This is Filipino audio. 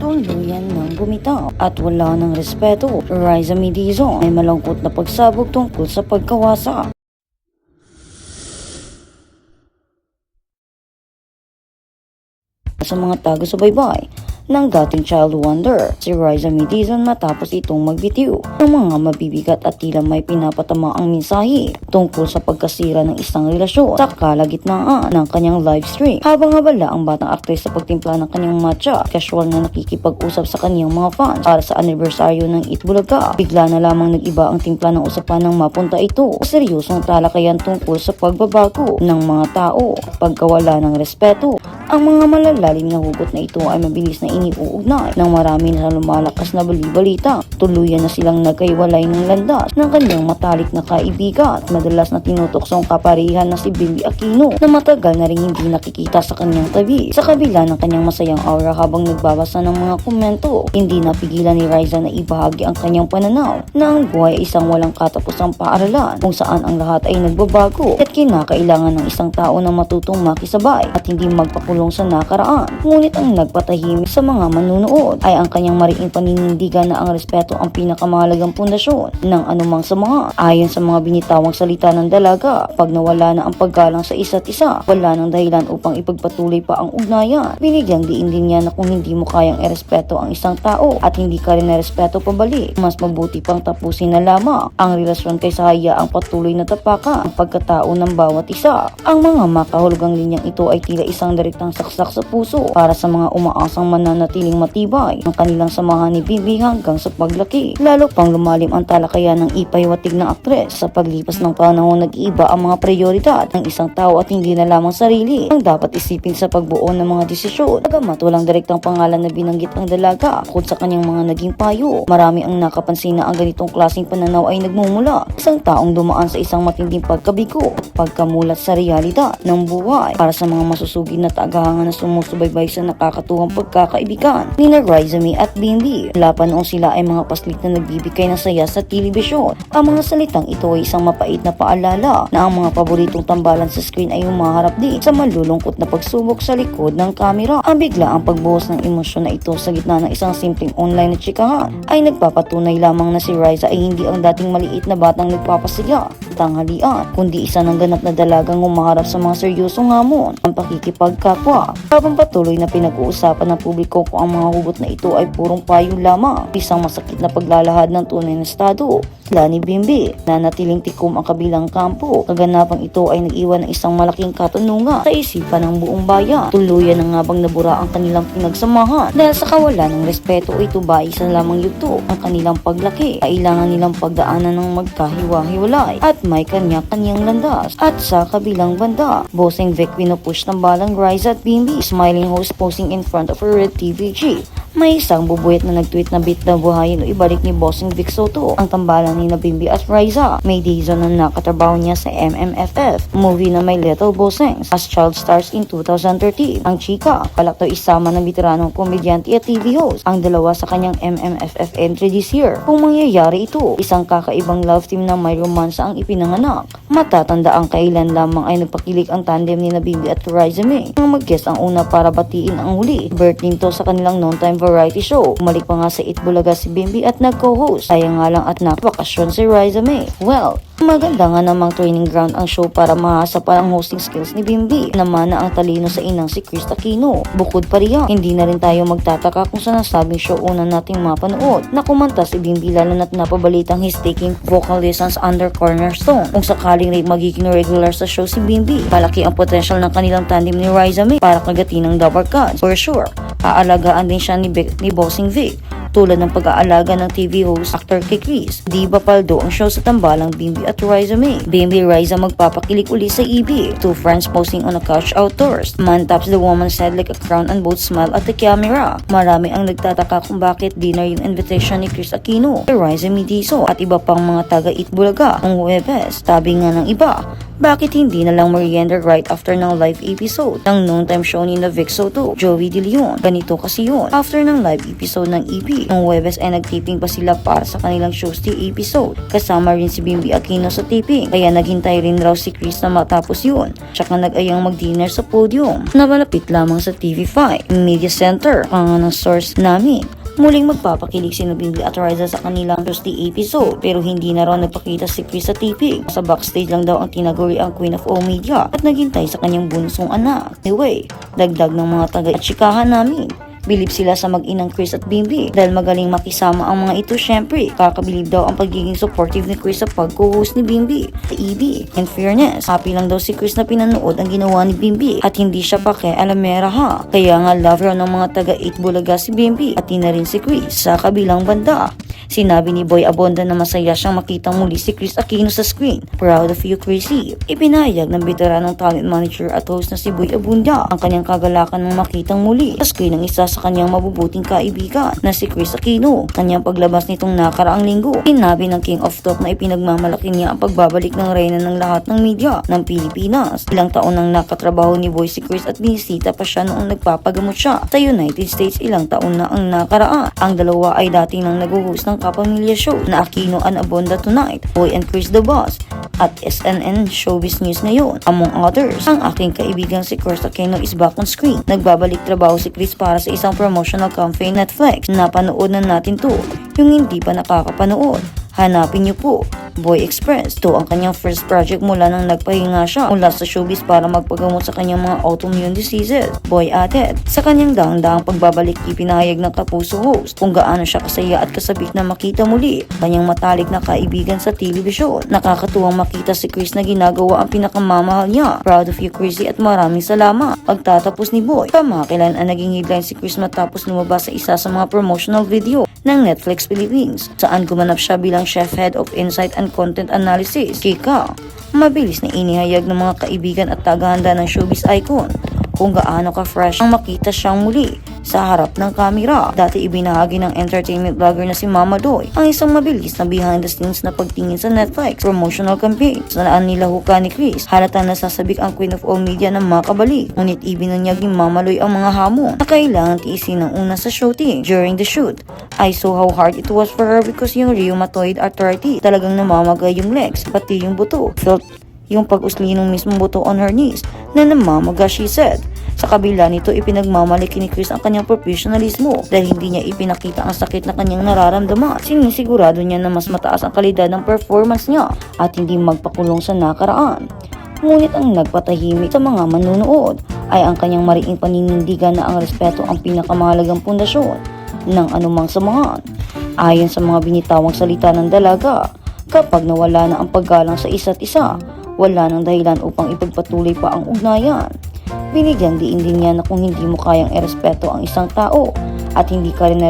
tuluyan ng bumitaw at wala ng respeto. Riza Dizon ay malungkot na pagsabog tungkol sa pagkawasa. Sa mga taga-subaybay ng dating child wonder, si Riza Dizon matapos itong magbitiw ng mga mabibigat at tila may pinapatamaang mensahe tungkol sa pagkasira ng isang relasyon sa kalagitnaan ng kanyang live stream. Habang abala ang batang aktres sa pagtimpla ng kanyang matcha, casual na nakikipag-usap sa kanyang mga fans para sa anibersaryo ng Itbulaga, bigla na lamang nag-iba ang timpla ng usapan nang mapunta ito sa seryosong talakayan tungkol sa pagbabago ng mga tao at pagkawala ng respeto. Ang mga malalalim na hugot na ito ay mabilis na iniuugnay ng marami na lumalakas na balibalita. Tuluyan na silang nagkaiwalay ng landas ng kanyang matalik na kaibigan at madalas na tinutuksong kaparihan na si Bimbi Aquino na matagal na rin hindi nakikita sa kanyang tabi. Sa kabila ng kanyang masayang aura habang nagbabasa ng mga komento, hindi napigilan ni Riza na ibahagi ang kanyang pananaw na ang buhay ay isang walang katapusang paaralan kung saan ang lahat ay nagbabago at kinakailangan ng isang tao na matutong makisabay at hindi magpakulong sa nakaraan. Ngunit ang nagpatahimik sa mga manunood ay ang kanyang mariing paninindigan na ang respeto ang pinakamahalagang pundasyon ng anumang samahan. Ayon sa mga binitawang salita ng dalaga, pag nawala na ang paggalang sa isa't isa, wala nang dahilan upang ipagpatuloy pa ang ugnayan. Binigyang diin din niya na kung hindi mo kayang irespeto ang isang tao at hindi ka rin irespeto pabalik, mas mabuti pang tapusin na lamang ang relasyon kaysa hayaang patuloy na tapakan ang pagkatao ng bawat isa. Ang mga makahulugang linyang ito ay tila isang direktang saksak sa puso para sa mga umaasang mananatiling matibay ang kanilang samahan ni Bibi hanggang sa paglaki. Lalo pang lumalim ang talakayan ng ipaywatig ng aktres. Sa paglipas ng panahon, nag-iiba ang mga prioridad ng isang tao at hindi na lamang sarili ang dapat isipin sa pagbuo ng mga desisyon. Bagamat walang direktang pangalan na binanggit ang dalaga, bukod sa kanyang mga naging payo, marami ang nakapansin na ang ganitong klaseng pananaw ay nagmumula isang taong dumaan sa isang matinding pagkabigo at pagkamulat sa realidad ng buhay. Para sa mga masusugid na tagahangan na sumusubaybay sa nakakatuwang pagkakaibigan ni Riza at Bimbi, mula pa noong sila ay mga paslit na nagbibigay ng saya sa telebisyon. Ang mga salitang ito ay isang mapait na paalala na ang mga paboritong tambalan sa screen ay humaharap din sa malulungkot na pagsubok sa likod ng kamera. Ang bigla ang pagbuhos ng emosyon na ito sa gitna ng isang simpleng online na tsikahan ay nagpapatunay lamang na si Riza ay hindi ang dating maliit na batang nagpapasiya tanghalian, kundi isa ng ganap na dalagang humaharap sa mga seryosong hamon ang pakikipagkapwa. Habang patuloy na pinag-uusapan ng publiko kung ang mga hugot na ito ay purong payo lamang, isang masakit na paglalahad ng tunay na estado ni Bimbi na natiling tikom ang kabilang kampo. Kaganapang ito ay nag-iwan ng isang malaking katanungan sa isipan ng buong bayan. Tuluyan na nga bang nabura ang kanilang pinagsamahan dahil sa kawalan ng respeto o ito ba isa lamang yugto ang kanilang paglaki? Kailangan nilang pagdaanan ng magkahiwa-hiwalay at may kanya-kanyang landas. At sa kabilang banda, Bossing Vic pinupush ng balang Riza at Bimbi, smiling host posing in front of a red TVG. May isang bubuyat na nag-tweet na bit na buhayin o ibalik ni Bossing Vic Soto ang tambalan ni Bimbi at Riza. May Dizon na nakatrabaho niya sa MMFF, movie na may Little Bossings as child stars in 2013. Ang chika, palak daw isama ng veteranong komedyante at TV host ang dalawa sa kanyang MMFF entry this year. Kung mangyayari ito, isang kakaibang love team na may romansa ang ipinanganak. Matatanda ang kailan lamang ay nagpakilig ang tandem ni Bimbi at Riza May. Ang mag-guest ang una para batiin ang huli. Birthday to sa kanilang non-time variety show. Umalik pa nga sa Itbulaga si Bimbi at nag-co-host. Sayang nga lang at nakabakasyon si Riza May. Well, maganda nga namang training ground ang show para mahasa pa ang hosting skills ni Bimbi. Naman na ang talino sa inang si Chris Aquino. Bukod pa riyan, hindi na rin tayo magtataka kung sa nasabing show una nating mapanood na kumanta si Bimbi lalo na't napabalitang he's taking vocal lessons under Cornerstone. Kung sakaling magiging regular sa show si Bimbi, malaki ang potential ng kanilang tandem ni Riza May para kagatin ng Double Cuts. For sure, aalagaan din siya ni Bossing Vic tulad ng pag-aalaga ng TV host actor kay Chris. Di ba paldo ang show sa tambalang Bimbi at Riza May? Bimbi Riza magpapakilig uli sa EB. Two friends posing on a couch outdoors. Man taps the woman's head like a crown and both smile at the camera. Marami ang nagtataka kung bakit dinner yung invitation ni Chris Aquino, Riza Dizon at iba pang mga taga Itbulaga ang Huwebes. Tabi nga ng iba, Bakit hindi na lang merienda right after ng live episode ng noontime show ni na Vic Soto, Joey De Leon? Ganito kasi yun. After ng live episode ng EP, noong Webes ay nag-taping pa sila para sa kanilang Tuesday episode. Kasama rin si Bimbi Aquino sa taping, kaya naghintay rin raw si Chris na matapos yun. Tsaka nag-ayang mag-dinner sa podium na malapit lamang sa TV5 Media Center, ang ng source namin. Muling magpapakilig si Bimbi at Riza sa kanilang Tuesday episode, pero hindi na raw nagpakita si Chris sa taping. Sa backstage lang daw ang tinaguri ang Queen of All Media at naghintay sa kanyang bunsong anak. Anyway, dagdag ng mga taga-chikahan namin. Bilib sila sa mag-inang Chris at Bimbi dahil magaling makisama ang mga ito. Syempre, kakabilib daw ang pagiging supportive ni Chris sa pag-co-host ni Bimbi sa EB. In fairness, happy lang daw si Chris na pinanood ang ginawa ni Bimbi at hindi siya pake-alamera ha. Kaya nga love raw ng mga taga-8 Bulaga si Bimbi at na rin si Chris. Sa kabilang banda, sinabi ni Boy Abonda na masaya siyang makitang muli si Chris Aquino sa screen. Proud of you, Chrissy. Ipinahayag ng veteranong talent manager at host na si Boy Abonda ang kanyang kagalakan ng makitang muli sa screen ng isa sa kanyang mabubuting kaibigan na si Chris Aquino. Kanyang paglabas nitong nakaraang linggo, sinabi ng King of Talk na ipinagmamalaki niya ang pagbabalik ng reyna ng lahat ng media ng Pilipinas. Ilang taon nang nakatrabaho ni Boy si Chris at binisita pa siya noong nagpapagamot siya sa United States ilang taon na ang nakaraan. Ang dalawa ay dating nang nag-host ng kapamilya show na Aquino and Abonda Tonight, Boy and Chris the Boss at SNN Showbiz News ngayon. Among others, ang aking kaibigan si Chris Aquino is back on screen. Nagbabalik trabaho si Chris para sa isang promotional campaign Netflix. Napanood na natin to. Yung hindi pa nakakapanood, hanapin niyo po. Boy Express. Ito ang kanyang first project mula nang nagpahinga siya mula sa showbiz para magpagamot sa kanyang mga autoimmune diseases. Boy added. Sa kanyang daang-daang pagbabalik, ipinahayag ng Kapuso host kung gaano siya kasaya at kasabik na makita muli kanyang matalik na kaibigan sa telebisyon. Nakakatuwang makita si Chris na ginagawa ang pinakamamahal niya. Proud of you, Chrissy, at maraming salamat. Pagtatapos ni Boy, kamakailan ang naging headline si Chris matapos lumabas sa isa sa mga promotional video ng Netflix Philippines, saan gumanap siya bilang chef head of insight and content analysis. Kika, mabilis na inihayag ng mga kaibigan at tagahanda ng showbiz icon kung gaano ka-fresh ang makita siyang muli sa harap ng kamera. Dati ibinahagi ng entertainment vlogger na si Mama Doy ang isang mabilis na behind the scenes na pagtingin sa Netflix promotional campaign. Saan nila huka ni Chris, halatang nasasabik ang Queen of All Media ng makabalik. Ngunit ibinunyag ni Mama Doy ang mga hamon na kailangan tiisin ng una sa shooting. During the shoot, I saw how hard it was for her because yung rheumatoid arthritis, talagang namamagay yung legs, pati yung buto. Felt yung pag-usli ng mismong buto on her knees na namamaga, she said. Sa kabila nito, ipinagmamalaki ni Chris ang kanyang professionalismo dahil hindi niya ipinakita ang sakit na kanyang nararamdaman. Sinisigurado niya na mas mataas ang kalidad ng performance niya at hindi magpakulong sa nakaraan. Ngunit ang nagpatahimik sa mga manunood ay ang kanyang mariing paninindigan na ang respeto ang pinakamahalagang pundasyon ng anumang samahan. Ayon sa mga binitawang salita ng dalaga, kapag nawala na ang paggalang sa isa't isa, wala nang dahilan upang ipagpatuloy pa ang ugnayan. Binigyang diin din niya na kung hindi mo kayang irespeto ang isang tao at hindi ka rin